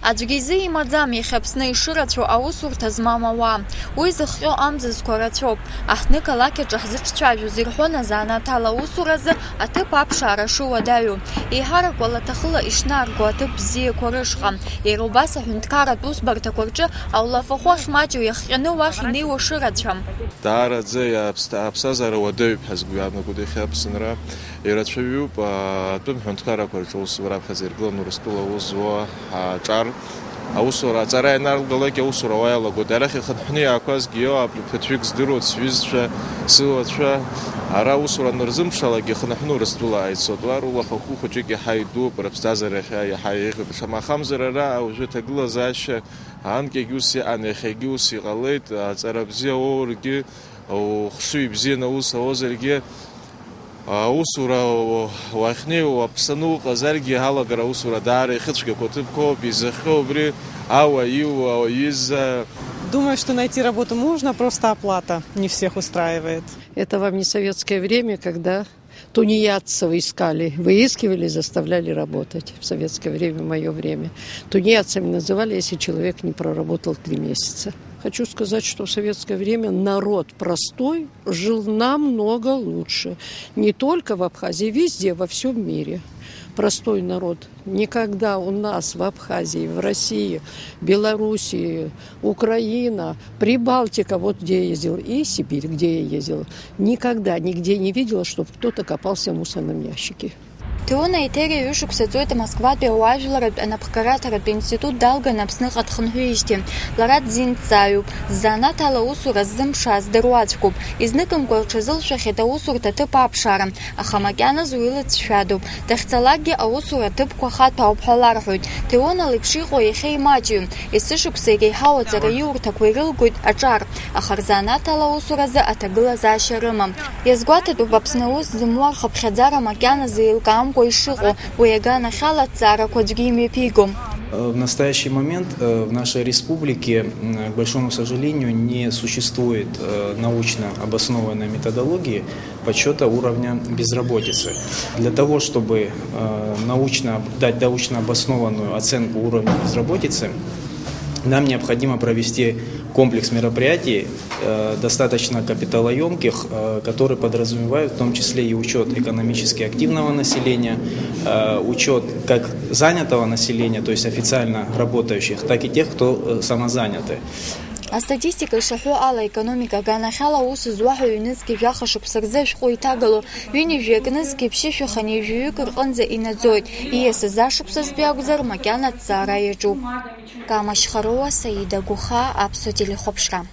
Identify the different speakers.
Speaker 1: Аӡәгьы изы имаӡам иахьа Аԥсны ишырацәоу аусурҭа змам ауаа. Уи зыхҟьо амзызқәа рацәоуп. Аҳҭны қалақьаҿы ҳзыҿцәажәоз ирҳәон азанааҭ аусуразы аҭыԥ аԥшаара шыуадаҩу. Еиҳарак уалаҭахыла ишнаарго аҭыԥ бзиақәа рышҟа. Иара убас аҳәынҭқарратә усбарҭақәа рҿы аулафахәы ахьмаҷу иахҟьаны уахь инеиуа шырацәам.
Speaker 2: Даараӡа аԥсҭазаара уадаҩуп ҳазгәҩанагоит иахьа Аԥсынра. Ирацәаҩуп атәым ҳәынҭқаррақәа рҿы аусура раԥхьаӡа иргыланы Урыстәыла аус зуа ҳаҿар. Аусура аҵара ианаргалак аусура уа иалагоит. Арахь ихынҳәны иаақәазгьы иоуп ԥыҭҩык здыруа сҩызцәа, сылацәа. Ара аусура анырзымԥшаалак ихынҳәны Урыстәыла ааицот. Уа рулахахәы хәыҷык иаҳа идууп, рыԥсҭазаара иаҳа еиӷьуп. Шамахамзар ара уажәы аҭагылазаашьа анкьагьы ус иҟан, иахьагьы ус иҟалеит. Аҵара бзиа уоургьы, ухшыҩ бзианы аус ауазаргьы аусура уахьнеиуа Аԥсны уҟазаргьы алагара аусура даара ихыцәгьақәоу ҭыԥқәоуп, изыхҟьо убри ауа иуа аҩыза.
Speaker 3: Думаю, что найти работу можно, просто оплата не всех устраивает.
Speaker 4: Это вам не советское время, когда тунеядцев искали, выискивали, заставляли работать. В советское время, в мое время. Тунеядцами называли, если человек не проработал 3 месяца. Хочу сказать, что в советское время народ простой жил намного лучше. Не только в Абхазии, везде, во всем мире. Простой народ. Никогда у нас в Абхазии, в России, Белоруссии, Украина, Прибалтика, вот где я ездила, и Сибирь, где я ездила, никогда, нигде не видела, чтобы кто-то копался в мусорном ящике.
Speaker 1: Теона Етериа ҩышықәсаҵоит Амоскватәи ауаажәларатә анапхгараҭаратә институт далганы Аԥсныҟа дхынҳәижьҭеи. Лара дзинҭҵааҩуп, ззанааҭ ала аусура ззымԥшааз дыруаӡәкуп. Изныкымкәа лҽазылшәахьеит аусурҭа аҭыԥ аԥшаара, аха макьаназ уи илыҵшәадоуп. Дахьцалакгьы аусура аҭыԥқәа хаҭәаауп ҳәа ларҳәоит. Теона леиԥш иҟоу иахьа имаҷҩым. Есышықәса иреиҳау аҵара иурҭақәа ирылгоит аҿар, аха рзанааҭ ала аусуразы аҭагылазаашьа рымам. Иазгәаҭатәуп Аԥсны аус зымуа рхыԥхьаӡара макьаназы еилкаам. В
Speaker 5: настоящий момент в нашей республике, к большому сожалению, не существует научно обоснованной методологии подсчета уровня безработицы. Для того, чтобы дать научно обоснованную оценку уровня безработицы, нам необходимо провести комплекс мероприятий, достаточно капиталоемких, которые подразумевают в том числе и учет экономически активного населения, учет как занятого населения, то есть официально работающих, так и тех, кто самозаняты.
Speaker 1: Астатистика ишаҳәо ала економика аганахьала аус зуаҳәо ҩнызқьи жәахашықәса рзы ашәҟәы иҭагало ҩынҩажәи нызқьи ԥшьышәаханы ижәҩык рҟынӡа инаӡоит. Ииасыз ашықәсазтәи акәзар макьана аҭҵаара иаҿуп. Кама Шьхароуа, Саида Гуха, Аԥсуа телехәаԥшра.